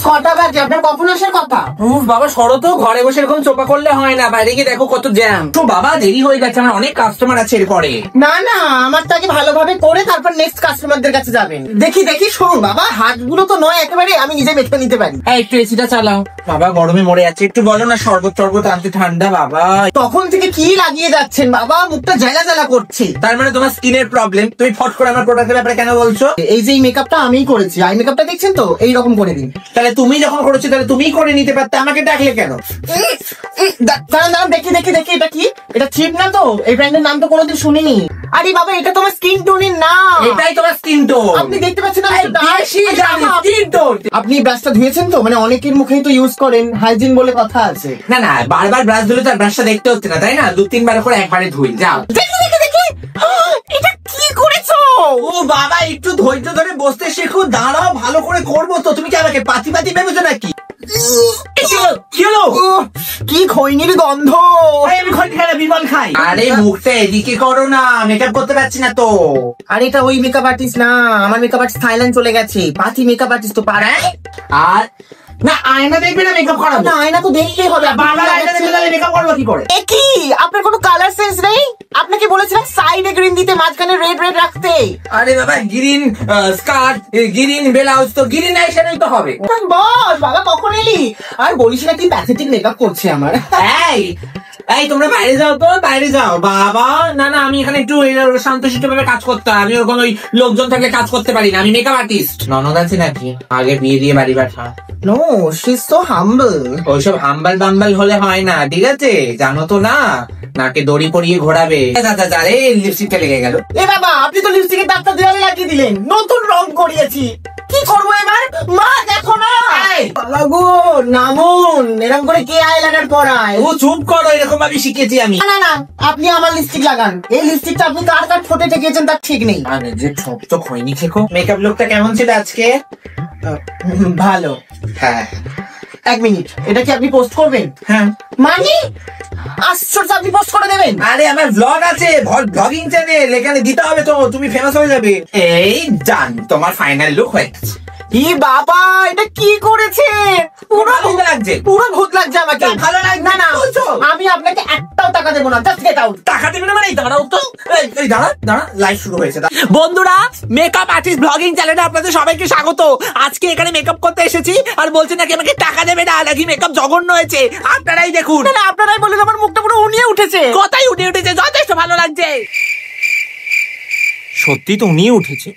ছটা বাজে, আপনার কখন আসার কথা? বাবা সরো তো, ঘরে বসে এরকম চোপা করলে হয় না, বাইরে গিয়ে দেখো কত জ্যাম। তো বাবা দেরি হয়ে গেছে, আমার অনেক কাস্টমার আছে এরপরে। না না, আমার তো আগে ভালোভাবে করে তারপর নেক্সট কাস্টমারদের কাছে যাবেন। দেখি দেখি, শোন বাবা, হাতগুলো তো নয় একেবারে, আমি নিজে মেখে নিতে পারি। একটু এসিটা চালাও। বাবা গরমে মরে যাচ্ছে, একটু বলো না শরবত টরবত আনতে। ঠান্ডা বাবা। তখন থেকে কি লাগিয়ে যাচ্ছেন বাবা, মুখটা জ্বালা জ্বালা করছে। তার মানে তোমার স্কিনের প্রবলেম, তুমি ফট করে আমার প্রোডাক্টের ব্যাপারে কেন বলছো? এই যে মেকআপটা আমিই করেছি, আই মেকআপটা দেখছেন তো, এইরকম করে দিন। তাহলে তুমি যখন করেছো তাহলে তুমিই করে নিতে পারতে, আমাকে ডাকলে কেন? দাঁড়ান দাঁড়ান, দেখি দেখি দেখি, এটা কি? এটা চিপ না তো? এই ব্র্যান্ডের নাম তো কোনোদিন শুনিনি। আরে বাবা, এটা তোমার স্কিন টোনের না। এটাই তোমার স্কিন টোন। আপনি দেখতে পাচ্ছেন না? Skin tone. আপনি ব্রাশটা ধুয়েছেন তো? মানে অনেকের মুখেই তো ইউজ করেন, হাইজিন বলে কথা আছে। না না, বারবার ব্রাশ ধুলে তো আর ব্রাশটা দেখতে হচ্ছে না, তাই না? 2-3 বার করে একবারে ধুই। যাও। দেখি দেখি দেখি, এটা কি করেছো? ও বাবা, একটু ধৈর্য ধরে বসতে শেখো। দাঁড়াও, ভালো করে করবো তো। তুমি কি আমাকে পাতি পাতি ভেবেছো নাকি? কি হলো? কি খৈনির গন্ধ! আমি খৈনি খাই না, বিমল খাই। আরে মুখটা এদিকে করো না, মেকআপ করতে পারছি না তো। আর এটা ওই মেকআপ আর্টিস্ট না, আমার মেকআপ আর্টিস্ট থাইল্যান্ড চলে গেছে। পাতি মেকআপ আর্টিস্ট তো পারে। আর না, আয়না দেখবে না মেকআপ করাবো? না, আয়না তো দেখতেই হবে। বারবার আয়না দেখবে তাহলে মেকআপ করবো কি করে? কি আপনার কোনো কালার সেন্স নেই? আপনাকে বলেছিলাম সাইডে গ্রিন দিতে, মাঝখানে রেড রেড রাখতে। আরে বাবা, গ্রিন স্কার্ট, গ্রিন ব্লাউজ, তো গ্রিন আইশ্যাডোই তো হবে। বস বাবা, কখন এলি? আর বলিস না, কি প্যাথেটিক মেকআপ করছে আমার। এই এই তোমরা বাইরে যাও তো, বাইরে যাও বাবা। না না, আমি এখানে একটু শান্তশিষ্ট ভাবে কাজ করতে হয়। আমি ওরকম ওই লোকজন থাকলে কাজ করতে পারি না, আমি মেকআপ আর্টিস্ট। ননদ আছে নাকি? আগে বিয়ে দিয়ে বাড়ি পাঠা। নো, শি ইজ সো হাম্বল। ওইসব হাম্বাল বাম্বাল হলে হয় না, ঠিক আছে? জানো তো না, নাকে দড়ি পরিয়ে ঘোরাবে। আরে লিপস্টিকটা লেগে গেল। এ বাবা, আপনি তো লিপস্টিকের দাগটা দেওয়ালে লাগিয়ে দিলেন। নতুন রং করিয়েছি, কি করবো এবার? মা দেখো না। বাবা গো, নামুন। এরকম করে কে আইলাইনার পরায়? ও চুপ করো, এরকম ভাবে শিখেছি আমি। না না, আপনি আমার লিপস্টিক লাগান। এই লিপস্টিকটা আপনি কার কার ঠোঁটে ঠেকিয়েছেন তার ঠিক নেই। মানে যে ঠোঁট তো খৈনি খেকো। মেকআপ লুকটা কেমন ছিল আজকে? ভালো। হ্যাঁ। 1 মিনিট, এটা কি আপনি পোস্ট করবেন? হ্যাঁ। মানে আশ্চর্য, আপনি পোস্ট করে দেবেন? আরে আমার ব্লগ আছে, ব্লগিং চ্যানেল, এখানে দিতে হবে তো, তুমি ফেমাস হয়ে যাবে। এই জান, তোমার ফাইনাল লুক হয়ে গেছে। কি বাবা, এটা কি করেছে? পুরো ভূত লাগছে, পুরো ভূত লাগছে আমাকে। ভালো লাগছে না না, আমি আপনাকে একটাও টাকা দেবো না। Just get out. টাকা দেবে না মানে? দাঁড়াও তো, এই দাঁড়া দাঁড়া, লাইভ শুরু হয়েছে। বন্ধুরা, মেকআপ আর্টিস্ট ব্লগিং চ্যানেলে আপনাদের সবাইকে স্বাগত। আজকে এখানে মেকআপ করতে এসেছি, আর বলছে নাকি আমাকে টাকা দেবে না, নাকি মেকআপ জঘন্য হয়েছে। আপনারাই দেখুন। না, আপনারাই বলেন, আমার মুখটা পুরো উনিয়ে উঠেছে। কথাই উঠে উঠেছে, যথেষ্ট ভালো লাগছে। সত্যি তো উনিয়ে উঠেছে।